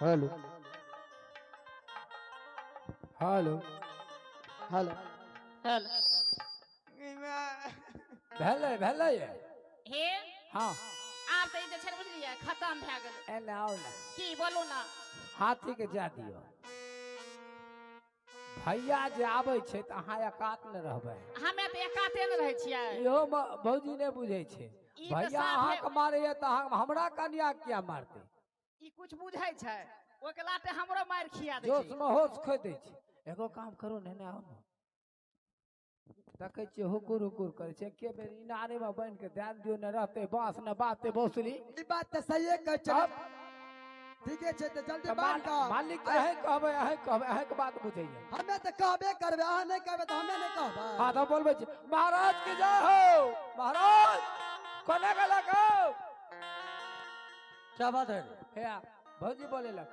Hello hello hello hello भेलै भेलै हे हाँ आब तऽ ई जे छै ने बुझलियै खत्म भए गेलै एने आओ ना की बोलू ना हाथी के जा दियो भैया जे आबै छै तऽ अहाँ एकात न रहबै हमे तऽ एकाते ने रहै छियै इहो भौजी नहि बुझै छै ई तऽ भैया साफे अहाँके मारैया तऽ अहाँ हमरा कन्या किया मारतै ई कुछ बुझै छै ओके लाटे हमरो मारि खिया दै जोश छै में होश खो दै छै एगो काम करू ने आओ ने देखै छियै हुकुर हुकुर करै छै एके बेर इनारे में बांध के दे दियो ने रहतै बाँस न बाते बौसरी ई बात तऽ सही कहै छै अब ठीके छै तऽ जल्दी तऽ बांध कऽ मालिक अहें कहबै अहें के बात बुझैया हमे तऽ कहबे करबै अहाँ नहीं कहबै तऽ हमे नहीं कहबै हाँ तो बोलबे छी महाराज के जय हो महाराज कोने गला को क्या बात है हे भौजी बोले लग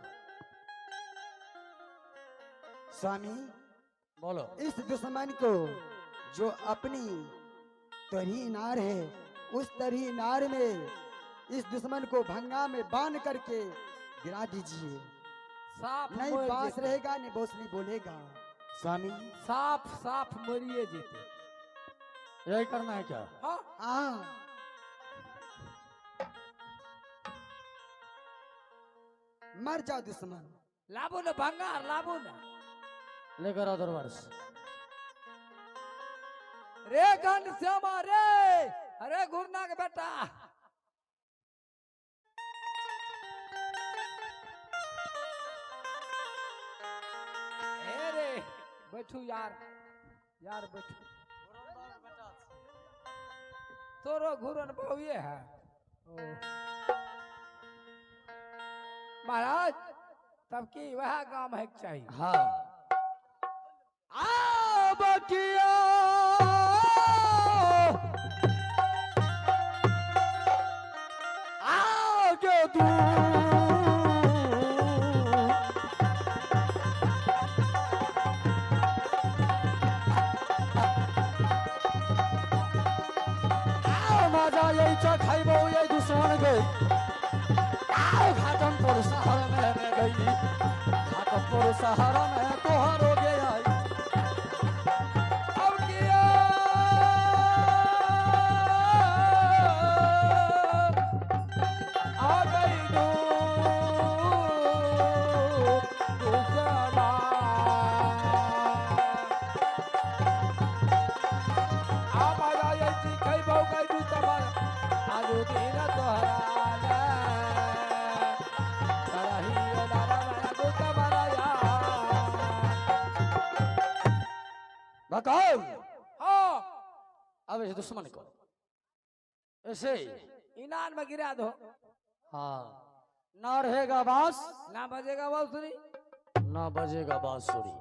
स्वामी बोलो। इस दुश्मन को जो अपनी तरी नार है उस तरी नार में इस दुश्मन को भंगा में बांध करके गिरा दीजिए साफ नहीं मर बांस जेतै। रहेगा नहीं बौसली बोलेगा स्वामी साफ साफ मरिए जेते यही करना है क्या? हाँ हाँ मर जाओ दुश्मन लाबू न भंगार लाबू न लेकर आओ दरबार से। रे घन श्यामा रे अरे घुरना के बेटा ए रे बैठू यार यार बैठू तोरो घुरन बहुए है ओ महाराज तब की वह काम है चाहिए हाँ बकिया आगे तू मजा यही चखाइबो यही दुश्मन गई घाटमपुर शहर में गई घाटमपुर शहर में तोहर हो गया अब किया आ गई दूसरा आप आ जाइए जी कई बहु कई दूसरा आज दिन तोहरा बताओ हाँ अब इस दुश्मन को ऐसे ही इनार में गिरा दो हाँ ना रहेगा बांस ना बजेगा बांसुरी ना बजेगा बांसुरी।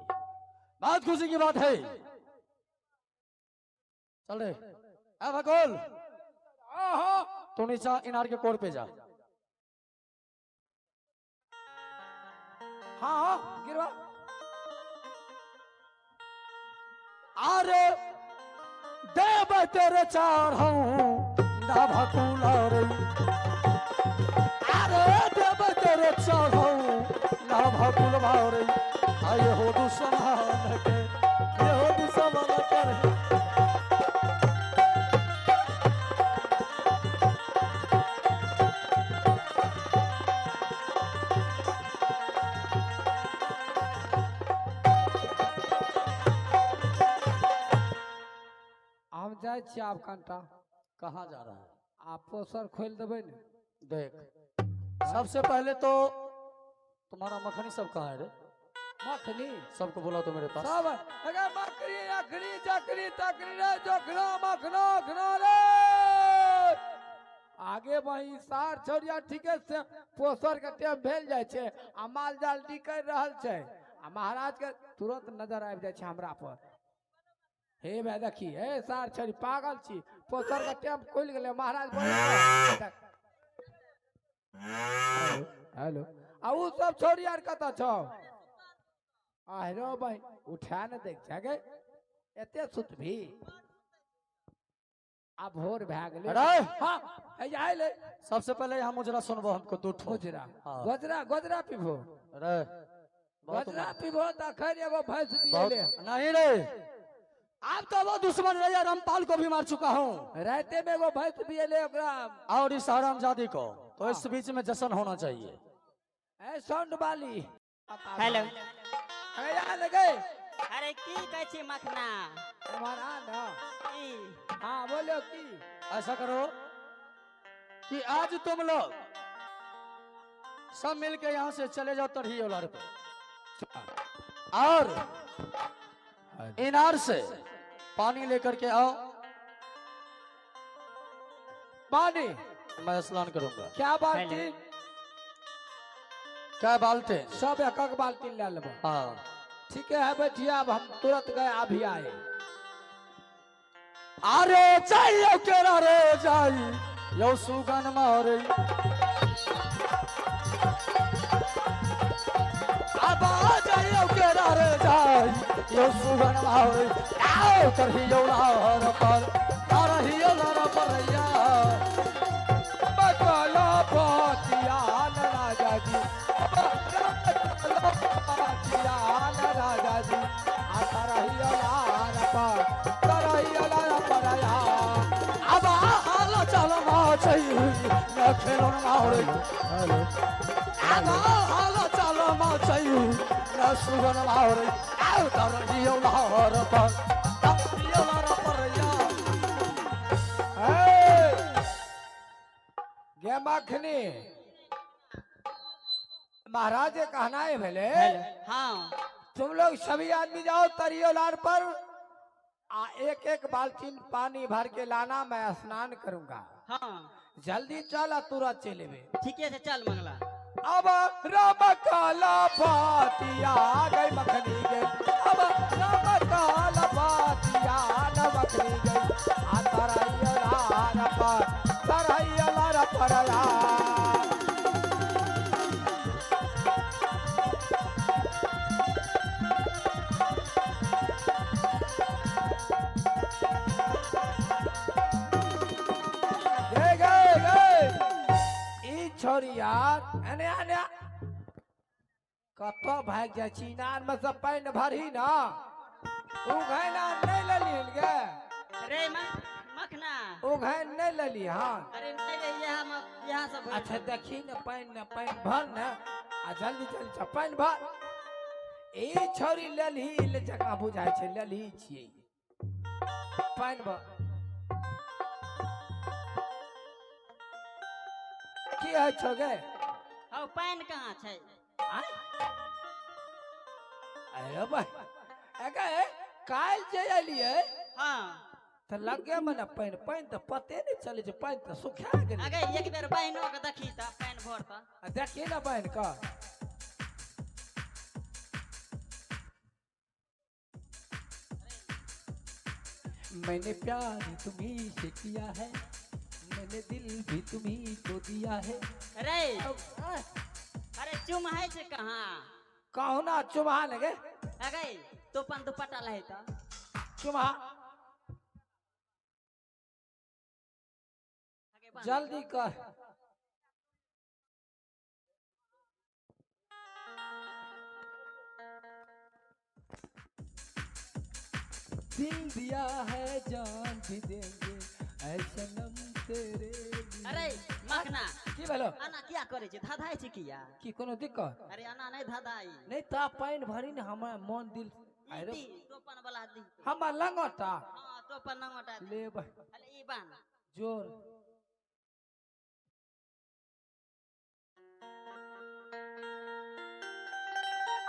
बहुत खुशी की बात है। चल रे ए भगोल हाँ तू नीचा इनार के कोर पे जा। हाँ गिरवा अरे देव तेरे चढ़ऊ ना भकुला रे अरे देव तेरे चढ़ऊ ना भकुल भारे आये हो दुश्मन के ये हो दुश्मन के रे। हम जाए छी आब कनिटा कहाँ जा रहा है? आप पोसर खोल देबै ने देख सबसे पहले तो तुम्हारा मखनी सब कहाँ है रे? मखनी सबको बुलाओ तो मेरे पास। सब अगर मखनी अखनी चकरी तकरी रे जोखना मखना खना रे आगे वही सार छोरिया ठीके से पोसर के टाइम भेल जाय छे आ माल जाल टिकर रहल छे आ महाराज के तुरंत नजर आबि जाय छे हमरा पर हे भाई देखी हे सार छोरी पागल छी पोसर के टाइम खुल गेले महाराज बोले हेलो आ उ सब छोरी आर कत छौ आहिरो भाई उठा न देख जागे एते सुतभी अब भोर भए गेलै अरे! हाँ है जा ले सबसे पहले यहाँ मुजरा सुनबो हमको दू ठो गोजरा हाँ। गोजरा पीबो अरे बहुत गोजरा पीबो त खैर एगो भैंस बहुत पिए नहीं रे, अब तो वो दुश्मन रैया रामपाल को भी मार चुका हूँ राते में एगो भैंस पिए ले ओकरा और इस हरामजादी को, तो इस बीच में जश्न होना चाहिए। ए साउंड वाली हेलो है जा लगे अरे की कहै छी मखना हमारा ना की हाँ बोलो की ऐसा करो कि आज तुम लोग सब मिलके यहाँ से चले जाओ तरही ओलार पे, और इनार से पानी लेकर के आओ, पानी मैं स्नान करूंगा। क्या बाल्टी क्या बाल्टे? सब एक एक बाल्टी ले लेबो हाँ ठीक है बैठिए अब हम तुरंत गए अभी आए अरे जाइयो केरा रे जाई यो सुगन मारे अब आ जाइयो केरा रे जाई यो सुगन मारे आओ करही यो लाहर पर करही यो लाहर पर या बकला पातिया राजा जी पातिया राजा जी आता रही लाल पर करही लाल पर या अब हाल चल मा चाहिए न खेलो मारे अब हाल चल मा चाहिए न सुगन मारे आओ करही यो लाहर पर करही यो लाहर पर या गे मखनी महाराज ये कहना है भले हाँ तुम लोग सभी आदमी जाओ तरियो लार पर एक एक बाल्टी पानी भर के लाना, मैं स्नान करूंगा। हाँ जल्दी चल तुरंत चले ठीके से चल मंगला अब राम काला पातिया गई मखनी गई अब राम काला पातिया न मखनी गई आ तरैया लार पर या छोरिया अने अने कतो भाग जा चीनार में सब पानी भरी ना उ घैना नहीं लली गे अरे मखना उ घैन नहीं लली हां अरे नहीं रे यहाँ सब अच्छा देखी न पानी भर न आ जल्दी जल्दी से पानी भर ए छोरी लली ले जगह बुझाय छै लली छियै पानी भर की है छोगे हौ पानी कहाँ छै अरे भाई अगे काल जे एलिए हाँ त लगे मने पानी त पते नहीं चले जे पानी त सुखा गेल अगे एक बेर बहनो के देखी त पानी भर त देखी ना बहन का मैंने प्यार तुम्ही से किया है, मैंने दिल भी तुम्ही को दिया है। अरे अरे चुम है से कहाँ कहो ना चुमा लगे अगे तो पन दुपट्टा लहे त चुमा आगे बांध। जल्दी कर दिल दिया है जान भी देंगे ऐसा नम तेरे लिए। अरे मखना की बोलो आना क्या करे छे धाधाई छे किया की कोनो दिक्कत अरे आना नहीं धाधाई नहीं ता पानी भरी ने हमारा मन दिल अरे दी तोपन वाला दी हम लंगोटा हां तोपन नंगोटा ले भाई अरे ई बान जोर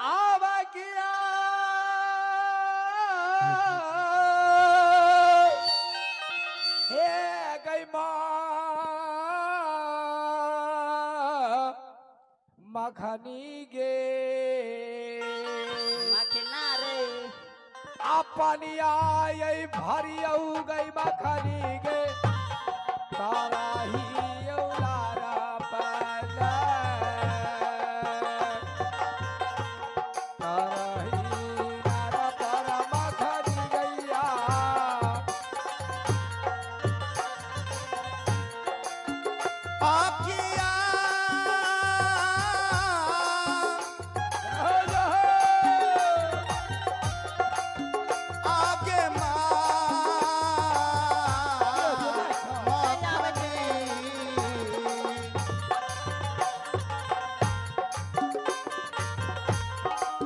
आवा किया हे गई मखनी गे मखना रे अपनी आई भरी गई मखनी गे तारा ही उलारा पल तारा ही नारा पर मखनी गैया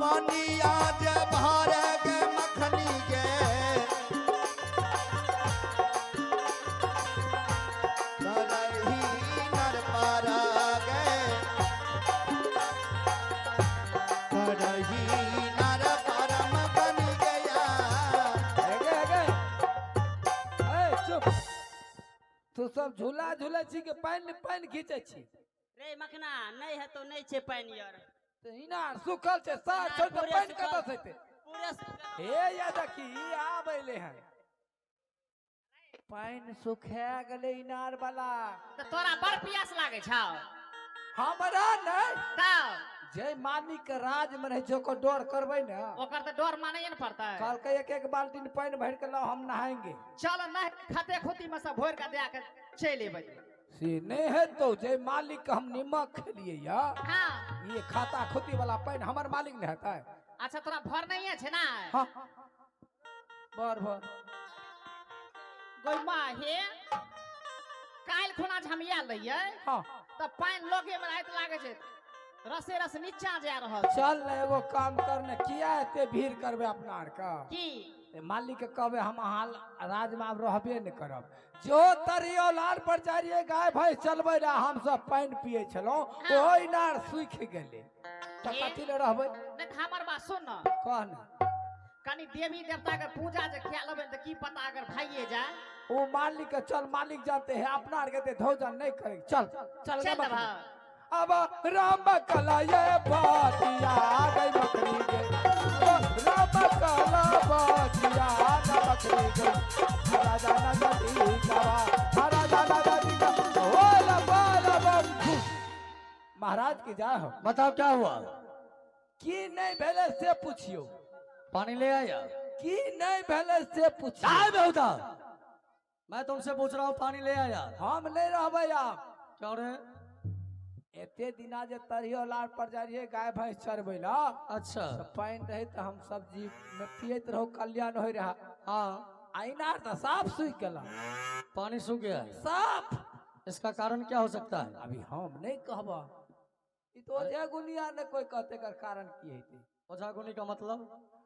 पानिया जे भर गे मखनी गे करही नर पर गे करही नर परम बन गया। चुप तू सब झूला झूले छी के पानी पानी खींचे छी रे मखना नहीं है तो नहीं छे पानी यार तो इनार सुखल छे सार छोड़ के पूरे पानी सुखल। कता सते पूरे सूखल। हे या देखी आबैले हैं पानी सुखा गेले इनार वाला तो तोरा बड़ पियास लागे छौ हमरा नहीं तब जय मालिक के राज में रहे को डर करबै ना ओकर तो डर माने न पड़ता है। कल के एक बाल्टी पानी भर के लाओ हम नहाएंगे चल न खते खुती में सब भोर के दे के चले बज से नहीं है तो जय मालिक के हम निमक खेलिए या हाँ ये खाता खुती वाला पानी हमर मालिक नहीं है अच्छा तोरा भर नहीं है छे ना हाँ बर बर गोइमा हे काल खुना झमिया लइए हाँ त पानी लोगे में रात लागे छे रसे रस नीचा जा रहल छे। चल ना एगो काम करने किया एते भीड़ करबे अपना आर का की मालिक के कहबे हम अहाँ राज में आब रहबे नहीं करब जो तरियो लाल पर जा रही गाय भैंस चलबे रहा हम सब पानी पिए छलो ओई नार सूख गेले त कथि ले रहबे ने हमर बात सुन न कहन कनी देवी देवता के पूजा जे ख्याल लेबे त की पता अगर भाइए जाए वो मालिक के चल मालिक जानते हैं अपना आर के धोजन नहीं करे चल चल चल गे रहा अब राम कला ये बातिया गई बकरी गे राम कला बातिया न बकरी गे राजा न गदी कवा राजा न गदी कवा ओला बाला बम महाराज की जा हो बताओ क्या हुआ? की नहीं भेले से पूछियो पानी ले आया? की नहीं भेले से पूछियो काय बेहुदा मैं तुमसे पूछ रहा हूँ पानी ले आया? हम नहीं रहबे आप क्यों रे? एते दिना जे तरियो लार पर जा रही गाय भैंस चरबै ला अच्छा पानी रहे तो हम सब्जी में पियत रहो कल्याण हो रहा हाँ आईनार तो साफ सूख गला पानी सूख गया है। साफ इसका कारण क्या हो सकता है? अभी हम नहीं कहबा ई तो जे गुनिया ने कोई कहते कर कारण की हेते ओझागुनी का मतलब?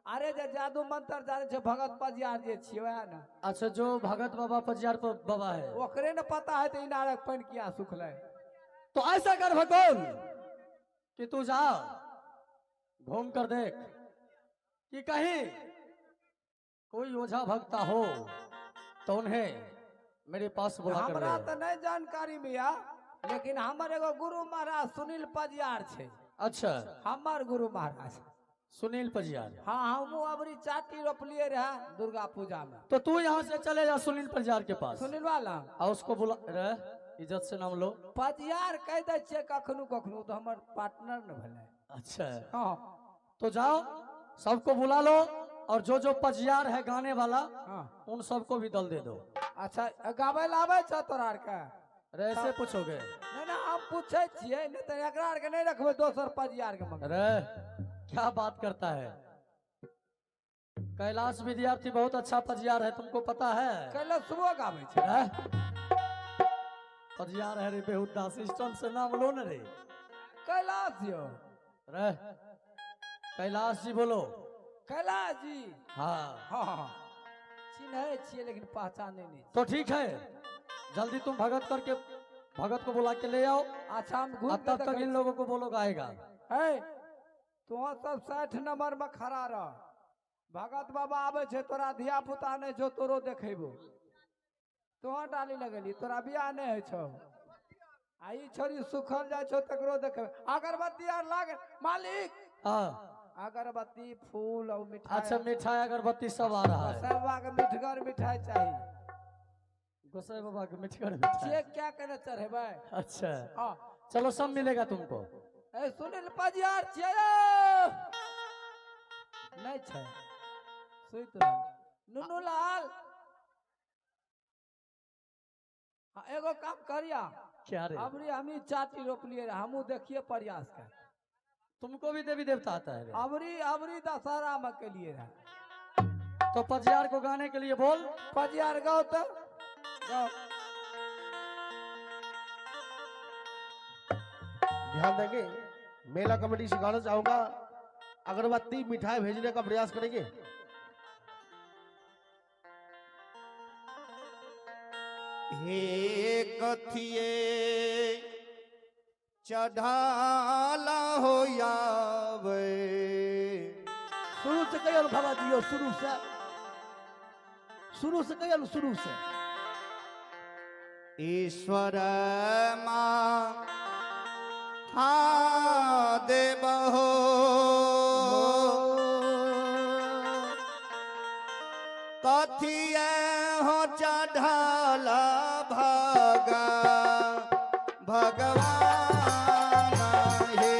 अरे जे जादू मंत्र जाने छे भगत पजियार जे छियो है ना अच्छा जो भगत बाबा पजियार पर बाबा है ओकरे न पता है तो इनारक पानी किया सुखले तो ऐसा कर भगवान कि तू जा घूम कर देख कि कहीं कोई ओझा भक्ता हो तो उन्हें मेरे पास बुला कर हमरा ले। तो नहीं जानकारी मिया लेकिन हमर एगो गुरु महाराज सुनील पजियार छे अच्छा हमर गुरु महाराज सुनील पजियार। हाँ हम अबरी चाटी रोपलिए रहा दुर्गा पूजा में तो तू यहाँ से चले जा सुनील पजियार के पास सुनील वाला और उसको बुला रे इज्जत से नाम लो। पजियार कह दे छे कखनु कखनु तो हमर पार्टनर न भले अच्छा हाँ तो जाओ सबको बुला लो और जो पजियार है गाने वाला हाँ उन सबको भी दल दे दो। अच्छा गावे लावे छ तोरा आर के अरे ऐसे पूछोगे? नहीं ना हम पूछे छिए नहीं तो एकरा आर के नहीं रखबे दोसर पजियार के मंग अरे क्या बात करता है? कैलाश विद्यार्थी बहुत अच्छा पजियार है तुमको पता है? कैला सुबह गावे छे हैं? पजियार है रे बेहुदा सिस्टम से नाम लो न रे। कैलाश यो रे कैलाश जी बोलो। कैलाश जी हाँ हाँ चिन्हे छिए लेकिन पहचाने नहीं तो ठीक है जल्दी तुम भगत को बुला के ले आओ। अच्छा हम घूम अब के तब तक इन लोगों को बोलो गाएगा। है तो सब 60 नंबर में खड़ा रह भगत बाबा आवे छे तोरा धिया पुता नहीं जो तोरो देखेबो तो डाली लगली तोरा बियाह नहीं है छो आई छोरी सुखल जाय छो तकरो देखे अगरबत्ती आर लागे मालिक हाँ अगरबत्ती फूल और मिठाई अच्छा मिठाई अगरबत्ती सब आ रहा है। सब के मिठगर मिठाई चाहिए गोसाई बाबा के मिठाई मिठाई। चेक क्या करना चढ़ेबे अच्छा हाँ चलो सब मिलेगा तुमको। ए सुनील पजियार छिए नहीं छै सुइत रह नुनू लाल हाँ एगो काम करिया क्या रे? अबरी हमी चाटी रोपलिए हमू देखिए प्रयास कर तुमको भी देवी देवता आता है रे? अबरी दशहरा में के लिए रहा तो पजियार को गाने के लिए बोल। पजियार गाओ तो गाओ ध्यान देंगे मेला कमेटी से गाना चाहूंगा अगरबत्ती मिठाई भेजने का प्रयास करेंगे। हे कथिए चढ़ाला हो यावे शुरू से कहियो बाबा दियो, शुरू से कहियो, शुरू से। ईश्वर माँ हा देव हो कथिए हो चढ़ाला भगवान हे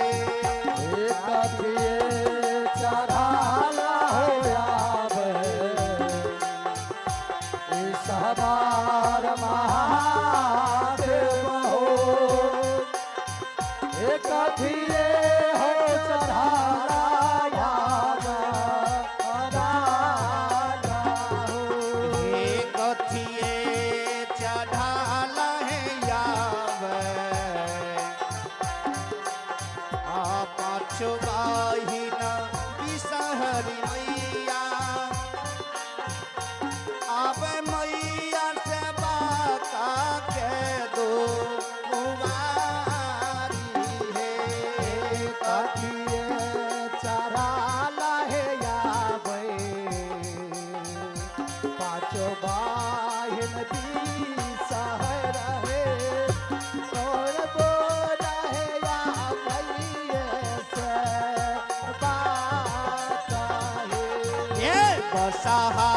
बसहा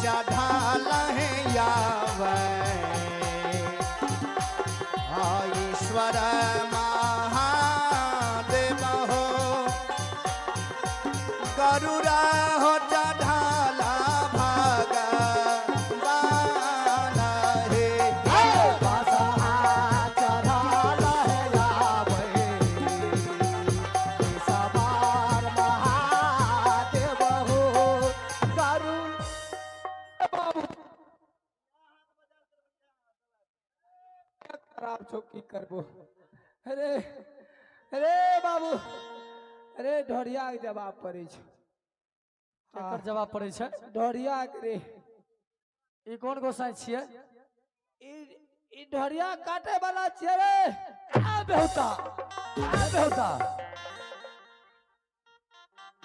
चढ़ाला है यावे ईश्वर महादेव हो गरुड़ा हो चढ़ाला भगवान हे खराब चौकी करबो। अरे अरे बाबू, अरे ढोरिया के जवाब पड़े छै। केकर जवाब पड़े छै? ढोरिया के रे। ई कोन गोसाई छियै? ई ढोरिया काटे वाला छियै रे। आ बेहुता, आ बेहुता।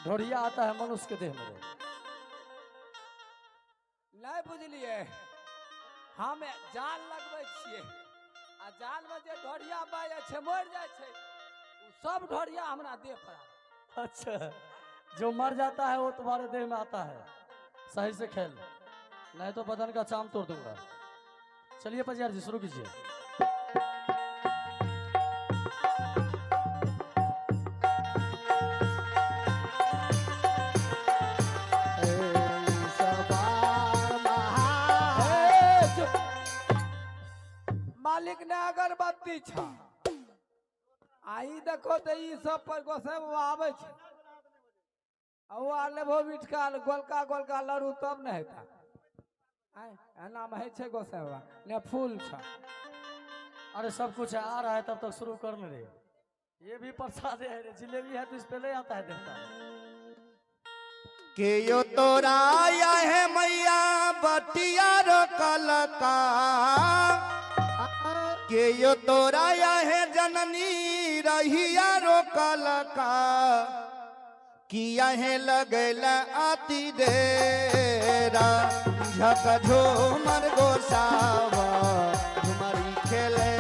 ढोरिया आता है मनुष्य के देह में। नहीं बुझलिए, हम जाल लगबै छियै आ जाल में जे ढोरिया बाजे छै मर जाए छै, उ सब ढोरिया हमरा देह पर आवे। अच्छा, जो मर जाता है वो तुम्हारे देह में आता है। सही से खेल, नहीं तो बदन का चाम तोड़ दूंगा। चलिए पजियार जी शुरू कीजिए। मालिक ने अगरबत्ती छा आई देखो तो ई सब पर गोसे आवे छै। लेबो बिटका गोलका गोलका लड़ू तब न हेता। एना में है छै गोसेवा ने फूल छा। अरे सब कुछ है, आ रहा है तब तक शुरू करने दे। ये भी प्रसाद है रे, जिलेबी है तो इस पे ले आता है देवता। के यो तोरा आया है मैया बटिया रो कलका के यो तोरा आया है जननी रहिया रो कलका किया है लगैला आती देरा झक झूमर गोसावा झुमरी खेले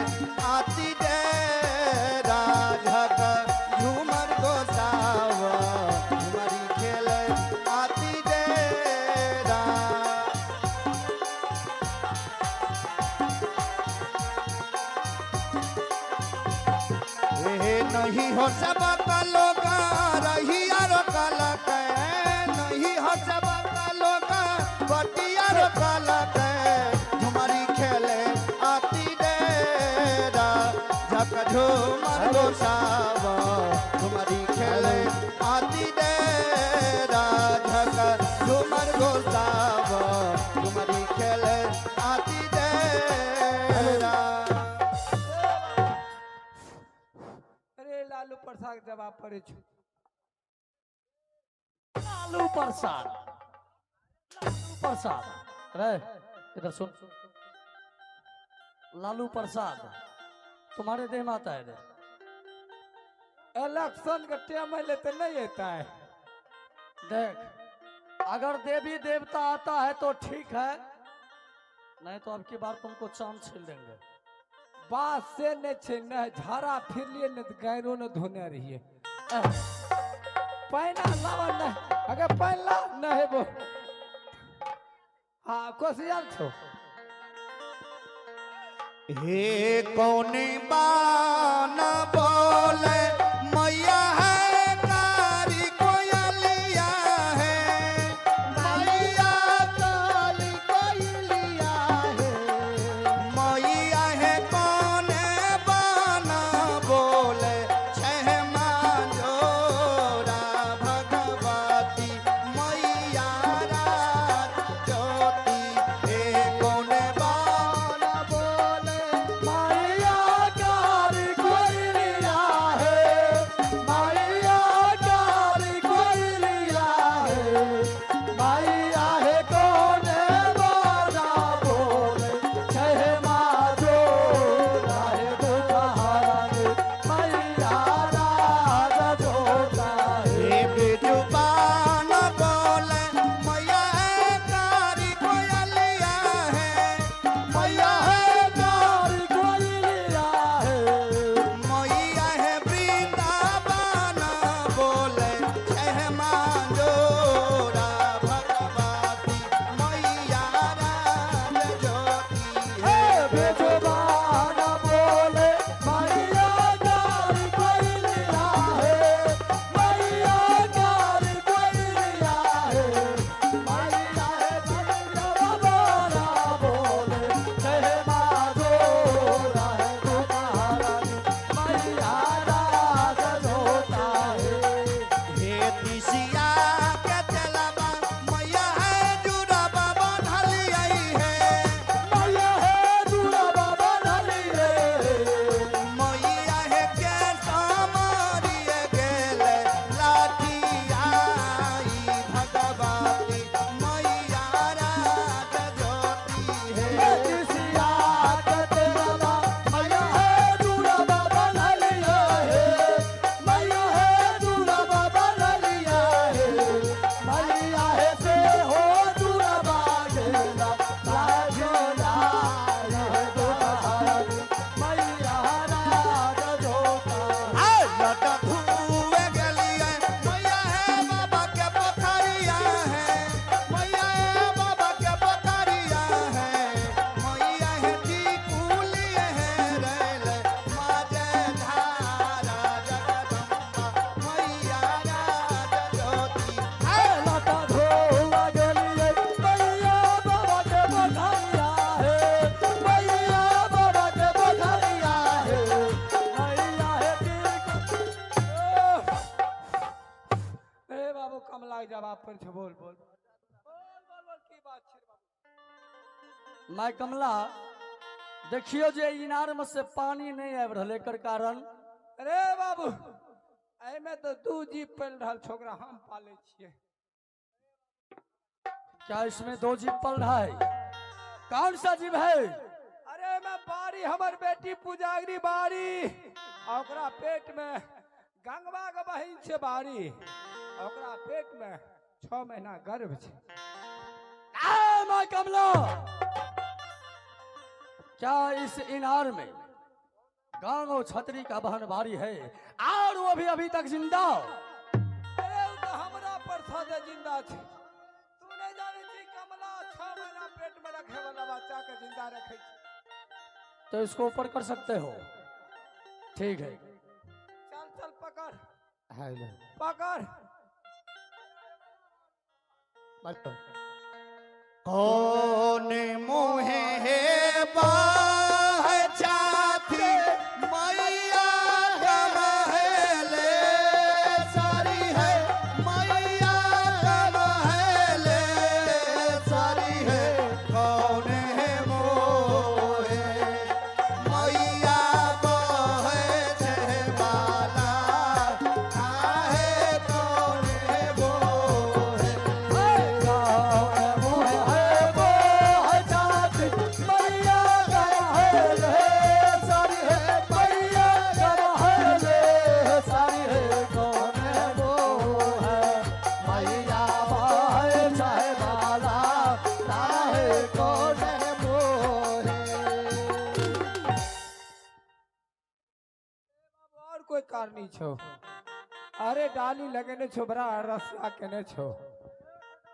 आती देरा झक झूमर गोसावा झुमरी खेले आती देरा नहीं हो सब लोग रहिया रो कलक नहीं हो सब लोग बटिया रो कलक झुमरी खेले आती डेरा झक झूमर गोसावा झुमरी खेले आती डेरा झक झूमर गोसावा झुमरी खेले आती डेरा। अरे लालू प्रसाद जवाब पड़े छै। लालू प्रसाद, लालू प्रसाद, रे इधर सुन। लालू प्रसाद तुम्हारे देह में आता है रे? इलेक्शन का टाइम आइले तो नहीं आता है। देख, अगर देवी देवता आता है तो ठीक है, नहीं तो अब की बार तुमको चांद छील देंगे। बात से न छे न झाड़ा फिर लिए न गैरो न धोने रहिए। पैना लावा न अगर पैना न है वो। हाँ कोशियार छो। हे कौने बाना बोले मैया है कारी कोयलिया है, मैया कारी कोयलिया है, मैया है कौने बाना बोले छह मांझोरा भगवती मैया रात ज्योति। हे कौने बाना बोले मैया कारी कोयलिया है, मैया कारी कोयलिया है, मैया है कौने बाना बोले छह माजो राहे दुखहारा रे, मैया राज जोता है। हे बिरजू बाना बोले मैया है कारी कोयलिया है, मैया है कारी कोयलिया है, मैया है वृंदावन बोले छह मांझोरा भगवती मैया राज ज्योति। हे बेजुबान बोले मैया कारी कोयलिया है, मैया कारी कोयलिया है, मैया है बंजारा बोले छह माजो राहे दुखहारा रे, मैया राज जोता है। हे तिसिया के चलबा मैया है जुड़बा बंधल आई है, मैया है जुड़बा बंधली रे, मैया है के समारिए गेले लाठी आई भगवती मैया राज ज्योति। हे तिसिया के तेरा मैया है जुड़बा बंधली है, मैया है जुड़बा बंधली है, मैया है से हो जुड़बा गेला लाजो लाल है दुखहारा रे, मैया राज जोता है। लटक हुए गलिए मैया है बाबा के पोखरिया है, मैया है बाबा के पोखरिया है, मैया है टिकुलिए है रेले माजे धारा जगदम्बा मैया राज ज्योति। लटा धोआ गेलिए मैया बाबा के पोखरिया है, मैया बाबा के पोखरिया है, मैया है ए बाबू कमला के जवाब पर छे बोल बोल बोल की बात छे बाबू। मैं कमला देखियो जे इनार में से पानी नहीं आबि रहल, एकर कारण अरे बाबू एमे तो दू जीप पल रहल छोकरा हम पाले छिए। क्या इसमें दो जीव पल रहा है? कौन सा जीव है? अरे मैं बारी हमर बेटी पुजागरी बारी आ ओकरा पेट में गंगवा के बहिन छे बारी, आ ओकरा पेट में 6 महीना गर्भ छे। मैं कमला, क्या इस इनार में गांव और छतरी का बहन बारी है और वो भी अभी तक जिंदा? अरे उ तो हमरा पर सदा जिंदा छे। तू नहीं जाने छी कमला 6 महीना पेट में रखे वाला बच्चा के जिंदा रखे छी। तो इसको ऊपर कर सकते हो? ठीक है, चल चल पकड़ हेलो पकड़। कौन मुहे है बाह छाती मैया कमहले सारी है, मैया कमहले सारी है, कौन है मोहे मैया बहे छहबाला आहे, कौन है मोहे करनी छो। अरे डाली लगेने छो बड़ा रस्सा केने छो।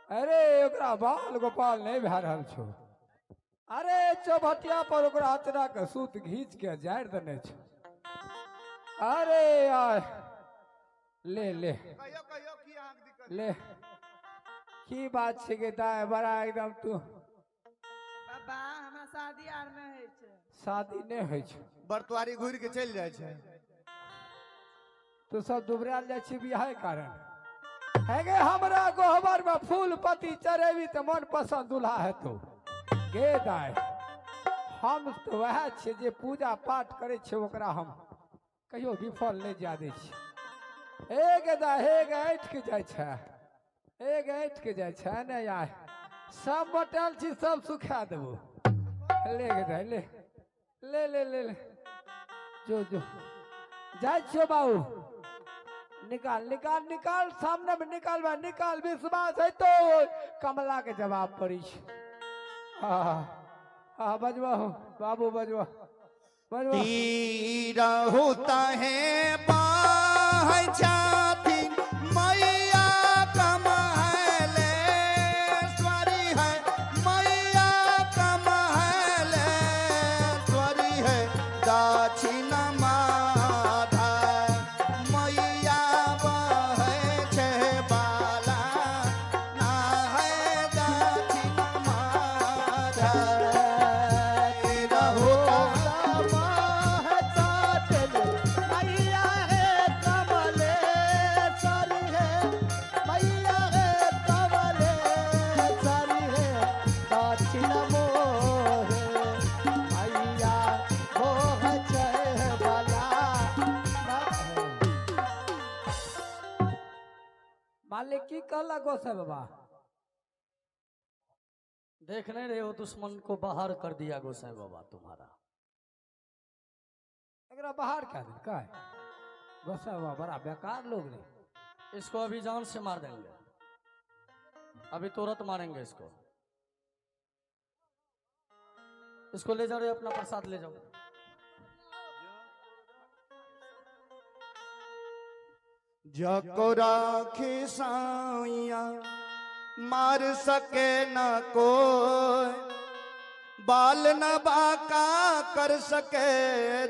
अरे ओकरा बाल गोपाल नहीं भै रहल छो। अरे चौभटिया पर ओकरा अचरा के सूत घींच के जाड़ देने छो। अरे यार ले ले ले की बात छे के दाय बड़ा एकदम तू बाबा हमरा शादी आर में है छे। शादी नहीं है छो। बरतुआरी घूर के चल जाए छे। तू सब दुबराल जाय छी बियाह कारण है गे हमरा गोहबर में फूल पत्ती चढ़ेबी तो मन पसंद दूल्हा है तो गे दाय हम तो वह छे जे पूजा पाठ करे छे ओकरा हम कहियो विफल नहीं जा दे छी। हे गे दाय हे गे ऐठ के जाय छे। हे गे ऐठ के जाय छे ने यार सब बटल छी सब सुखा देबो। ले गे दाय ले ले ले ले ले जो जो जाय छियो बाबू निकाल निकाल निकाल सामने में निकाल बा निकाल विश्वास है तो कमला के जवाब पड़ी हाँ बजवा हो बाबू बजवा बजवा तीरा होता है बाह जाती मैया कमहले स्वरी है मैया कमहले स्वरी है दाक्षिण माधा मैया बहे छे बाला ना है दाक्षिण माधा तीरा होता मालिक की कहला गोसाई बाबा देख नहीं रहे हो दुश्मन को बाहर कर दिया गोसाई बाबा तुम्हारा। एकरा बाहर क्या दिन का है गोसाई बाबा बड़ा बेकार लोग ने। इसको अभी जान से मार देंगे अभी तुरंत मारेंगे इसको। इसको ले जाओ रे अपना प्रसाद ले जाओ। जको राखे साइया मार सके न कोई बाल न बाका कर सके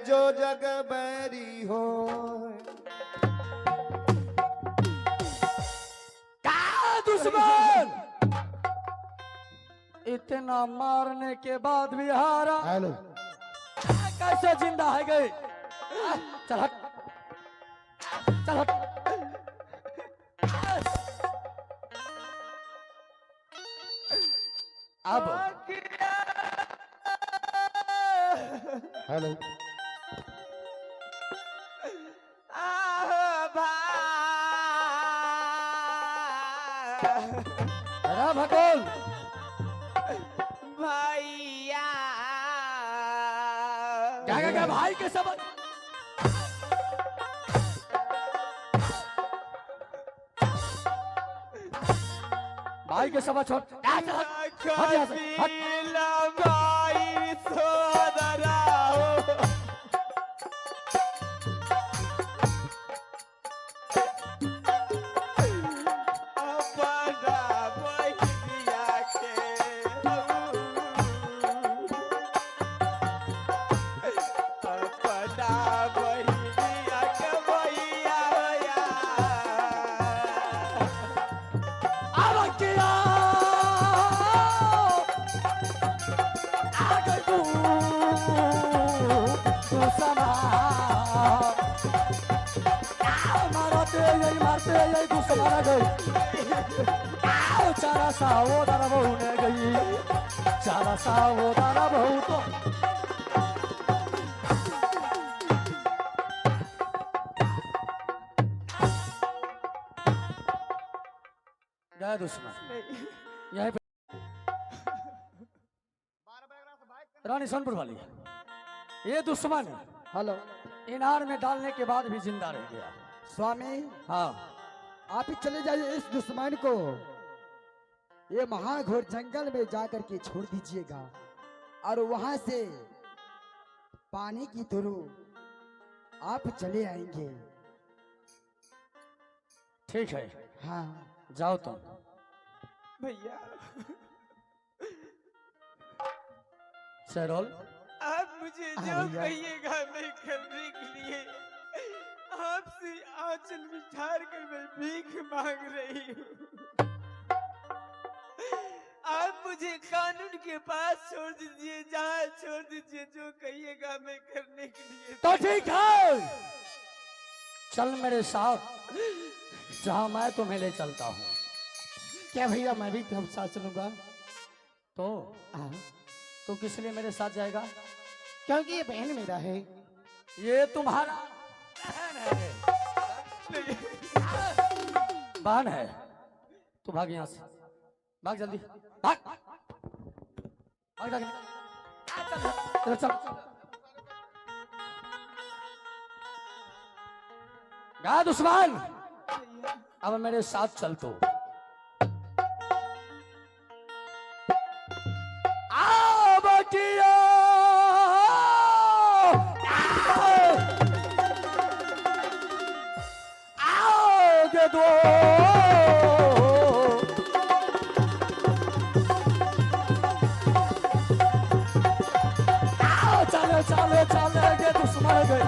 जो जग बैरी हो। दुश्मन इतना मारने के बाद भी हारा कैसे जिंदा है गए। चल हट चल हट। अब हेलो भगोल भैया क्या भाई के सब भाई के सब छोड़ भाई सोदरा चारा सावो दाना बहू ने गई चारा सावो दाना बहू तो गया दुश्मन यहीं पे रानी सोनपुर वाली ये दुश्मन हेलो इनार में डालने के बाद भी जिंदा रह गया। स्वामी हाँ आप ही चले जाइए इस दुश्मन को ये महाघोर जंगल में जाकर के छोड़ दीजिएगा और वहां से पानी की थ्रू आप चले आएंगे ठीक है, हाँ जाओ तुम। भैया शेरोल, आप मुझे हाँ जो भैया। कहिएगा मैं करने के लिए आपसे आंचल बिछाड़ कर मैं भीख मांग रही हूँ। आप मुझे कानून के पास छोड़ दीजिए, जहाँ छोड़ दीजिए, जो कहिएगा मैं करने के लिए। तो ठीक है, चल मेरे साथ, जहां मैं तुम्हें ले चलता हूँ। क्या भैया मैं भी तुम साथ चलूंगा? तो हाँ, तू किस लिए मेरे साथ जाएगा? क्योंकि ये बहन मेरा है। ये तुम्हारा बहन है। बहन है, तू भाग यहाँ से, भाग जल्दी, भाग भाग जल्दी। चल चल, गा दुश्मन, अब मेरे साथ चल तू। आओ बटिया, आओ के दो, आओ चले चले चले के दुश्मन गए,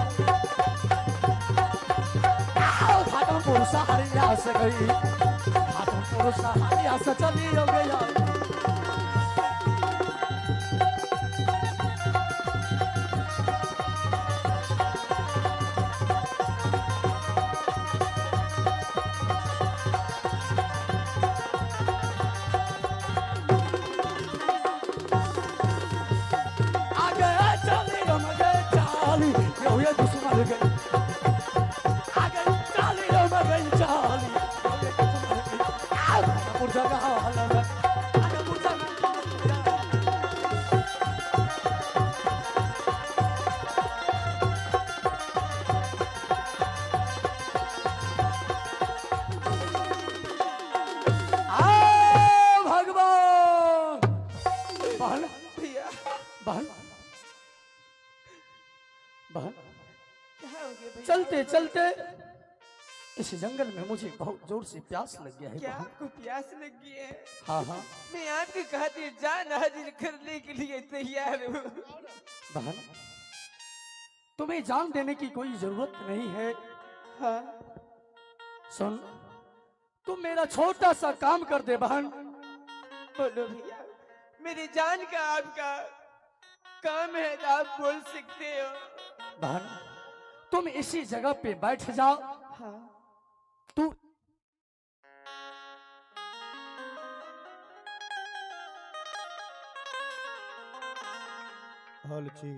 आओ खाटमपुर सहारिया से गई, खाटमपुर सहारिया से चली हो गई। ये दुश्मन गई, आगे चाली रो में गई चाली, आगे दुश्मन गई, आगे मुर्जा का हाल है, आगे मुर्जा का भगवान। बहन भैया बहन बहन, क्या हो गया भैया? चलते चलते इस जंगल में मुझे बहुत जोर से प्यास लग गया है क्या बहन। आपको प्यास लगी है? हाँ हाँ मैं आपके खातिर जान हाजिर करने के लिए तैयार हूँ। बहन, तुम्हें जान देने की कोई जरूरत नहीं है। हाँ सुन, तुम मेरा छोटा सा काम कर दे बहन। बोलो भैया, मेरी जान का आपका काम है तो आप बोल सकते हो। बहन, तुम इसी जगह पे बैठ जाओ। हाँ तू हॉल छी